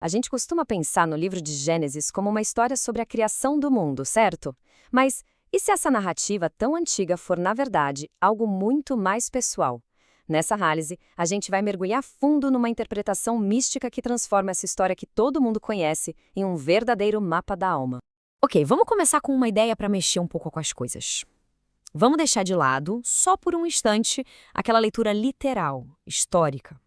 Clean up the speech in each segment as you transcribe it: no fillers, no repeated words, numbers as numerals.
A gente costuma pensar no livro de Gênesis como uma história sobre a criação do mundo, certo? Mas e se essa narrativa tão antiga for, na verdade, algo muito mais pessoal? Nessa análise, a gente vai mergulhar fundo numa interpretação mística que transforma essa história que todo mundo conhece em um verdadeiro mapa da alma. Ok, vamos começar com uma ideia para mexer um pouco com as coisas. Vamos deixar de lado, só por um instante, aquela leitura literal, histórica.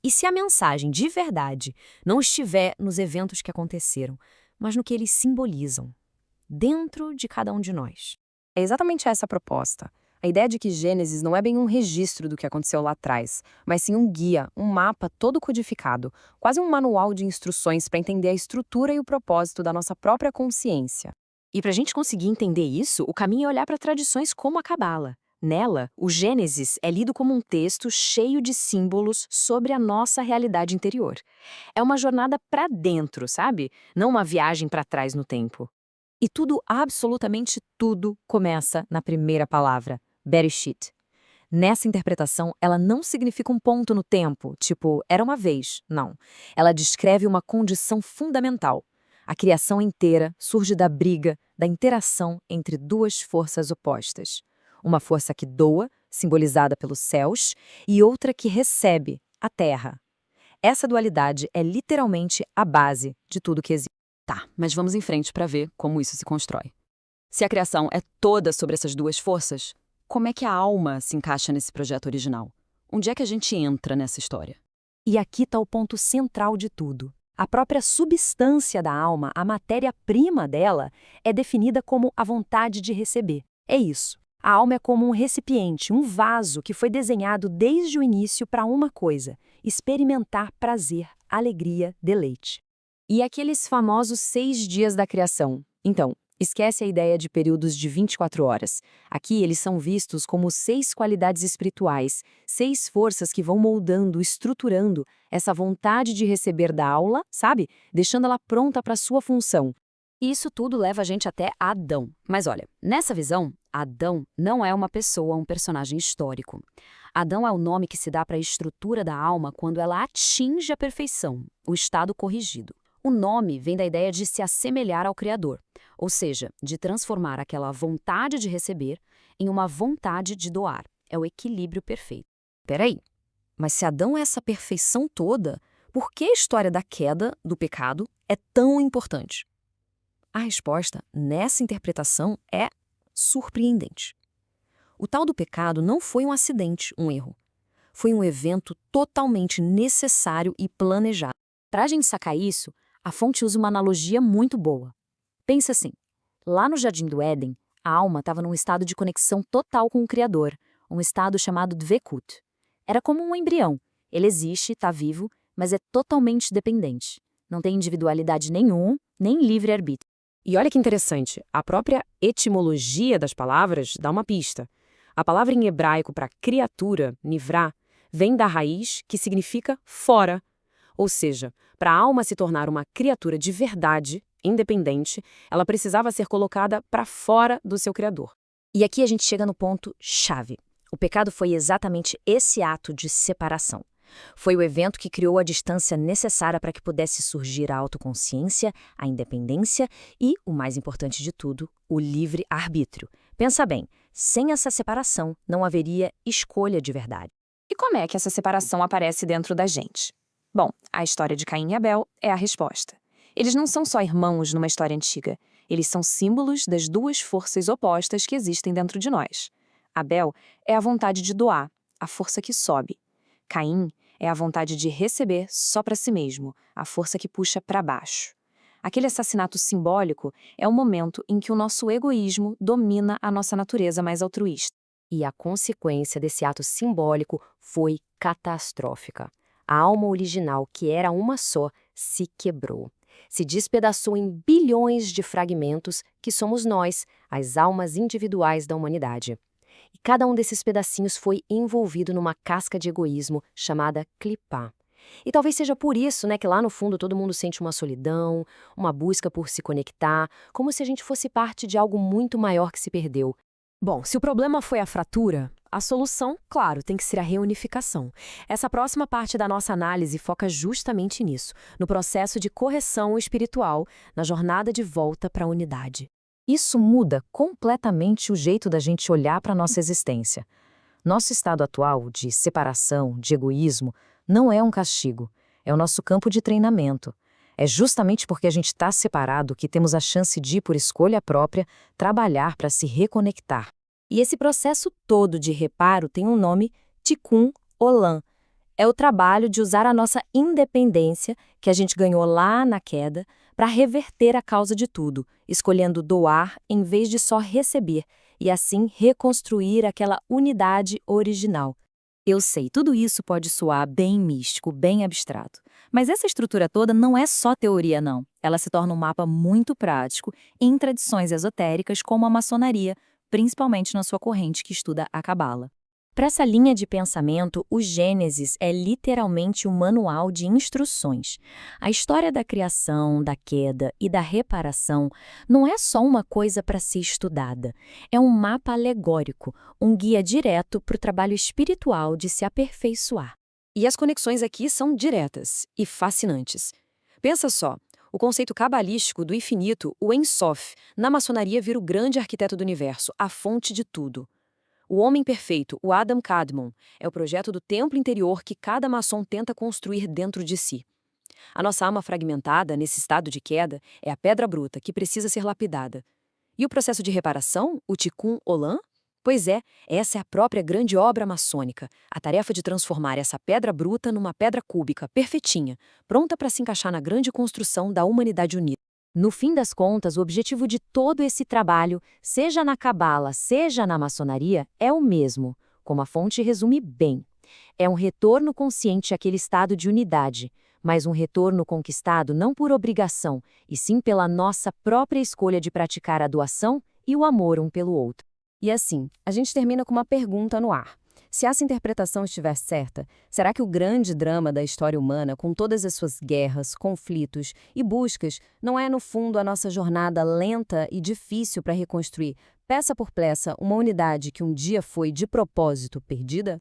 E se a mensagem de verdade não estiver nos eventos que aconteceram, mas no que eles simbolizam, dentro de cada um de nós? É exatamente essa a proposta. A ideia de que Gênesis não é bem um registro do que aconteceu lá atrás, mas sim um guia, um mapa todo codificado, quase um manual de instruções para entender a estrutura e o propósito da nossa própria consciência. E para a gente conseguir entender isso, o caminho é olhar para tradições como a Cabala. Nela, o Gênesis é lido como um texto cheio de símbolos sobre a nossa realidade interior. É uma jornada para dentro, sabe? Não uma viagem para trás no tempo. E tudo, absolutamente tudo, começa na primeira palavra, Bereshit. Nessa interpretação, ela não significa um ponto no tempo, tipo, era uma vez, não. Ela descreve uma condição fundamental. A criação inteira surge da briga, da interação entre duas forças opostas. Uma força que doa, simbolizada pelos céus, e outra que recebe, a terra. Essa dualidade é literalmente a base de tudo que existe. Tá, mas vamos em frente para ver como isso se constrói. Se a criação é toda sobre essas duas forças, como é que a alma se encaixa nesse projeto original? Onde é que a gente entra nessa história? E aqui está o ponto central de tudo. A própria substância da alma, a matéria-prima dela, é definida como a vontade de receber. É isso. A alma é como um recipiente, um vaso que foi desenhado desde o início para uma coisa: experimentar prazer, alegria, deleite. E aqueles famosos 6 dias da criação? Então, esquece a ideia de períodos de 24 horas. Aqui eles são vistos como 6 qualidades espirituais, 6 forças que vão moldando, estruturando essa vontade de receber da aula, sabe? Deixando ela pronta para sua função. E isso tudo leva a gente até Adão. Mas olha, nessa visão, Adão não é uma pessoa, um personagem histórico. Adão é o nome que se dá para a estrutura da alma quando ela atinge a perfeição, o estado corrigido. O nome vem da ideia de se assemelhar ao Criador, ou seja, de transformar aquela vontade de receber em uma vontade de doar. É o equilíbrio perfeito. Peraí, mas se Adão é essa perfeição toda, por que a história da queda, do pecado, é tão importante? A resposta, nessa interpretação, é surpreendente. O tal do pecado não foi um acidente, um erro. Foi um evento totalmente necessário e planejado. Para a gente sacar isso, a fonte usa uma analogia muito boa. Pensa assim, lá no Jardim do Éden, a alma estava num estado de conexão total com o Criador, um estado chamado Dvekut. Era como um embrião. Ele existe, está vivo, mas é totalmente dependente. Não tem individualidade nenhuma, nem livre-arbítrio. E olha que interessante, a própria etimologia das palavras dá uma pista. A palavra em hebraico para criatura, nivrá, vem da raiz que significa fora. Ou seja, para a alma se tornar uma criatura de verdade, independente, ela precisava ser colocada para fora do seu Criador. E aqui a gente chega no ponto chave. O pecado foi exatamente esse ato de separação. Foi o evento que criou a distância necessária para que pudesse surgir a autoconsciência, a independência e, o mais importante de tudo, o livre-arbítrio. Pensa bem, sem essa separação não haveria escolha de verdade. E como é que essa separação aparece dentro da gente? Bom, a história de Caim e Abel é a resposta. Eles não são só irmãos numa história antiga. Eles são símbolos das duas forças opostas que existem dentro de nós. Abel é a vontade de doar, a força que sobe. Caim é a vontade de receber só para si mesmo, a força que puxa para baixo. Aquele assassinato simbólico é o momento em que o nosso egoísmo domina a nossa natureza mais altruísta. E a consequência desse ato simbólico foi catastrófica. A alma original, que era uma só, se quebrou. Se despedaçou em bilhões de fragmentos que somos nós, as almas individuais da humanidade. E cada um desses pedacinhos foi envolvido numa casca de egoísmo chamada clipá. E talvez seja por isso, que lá no fundo todo mundo sente uma solidão, uma busca por se conectar, como se a gente fosse parte de algo muito maior que se perdeu. Bom, se o problema foi a fratura, A solução, claro, tem que ser a reunificação. Essa próxima parte da nossa análise foca justamente nisso, no processo de correção espiritual, na jornada de volta para a unidade. Isso muda completamente o jeito da gente olhar para a nossa existência. Nosso estado atual de separação, de egoísmo, não é um castigo, é o nosso campo de treinamento. É justamente porque a gente está separado que temos a chance de, por escolha própria, trabalhar para se reconectar. E esse processo todo de reparo tem um nome, Tikkun Olam. É o trabalho de usar a nossa independência, que a gente ganhou lá na queda, para reverter a causa de tudo, escolhendo doar em vez de só receber, e assim reconstruir aquela unidade original. Eu sei, tudo isso pode soar bem místico, bem abstrato. Mas essa estrutura toda não é só teoria, não. Ela se torna um mapa muito prático em tradições esotéricas como a maçonaria, principalmente na sua corrente que estuda a Cabala. Para essa linha de pensamento, o Gênesis é literalmente um manual de instruções. A história da criação, da queda e da reparação não é só uma coisa para ser estudada. É um mapa alegórico, um guia direto para o trabalho espiritual de se aperfeiçoar. E as conexões aqui são diretas e fascinantes. Pensa só, o conceito cabalístico do infinito, o Ein Sof, na maçonaria vira o grande arquiteto do universo, a fonte de tudo. O homem perfeito, o Adam Kadmon, é o projeto do templo interior que cada maçom tenta construir dentro de si. A nossa alma fragmentada, nesse estado de queda, é a pedra bruta que precisa ser lapidada. E o processo de reparação, o Tikkun Olam? Pois é, essa é a própria grande obra maçônica, a tarefa de transformar essa pedra bruta numa pedra cúbica, perfeitinha, pronta para se encaixar na grande construção da humanidade unida. No fim das contas, o objetivo de todo esse trabalho, seja na Cabala, seja na maçonaria, é o mesmo, como a fonte resume bem. É um retorno consciente àquele estado de unidade, mas um retorno conquistado não por obrigação, e sim pela nossa própria escolha de praticar a doação e o amor um pelo outro. E assim, a gente termina com uma pergunta no ar. Se essa interpretação estiver certa, será que o grande drama da história humana, com todas as suas guerras, conflitos e buscas, não é, no fundo, a nossa jornada lenta e difícil para reconstruir, peça por peça, uma unidade que um dia foi, de propósito, perdida?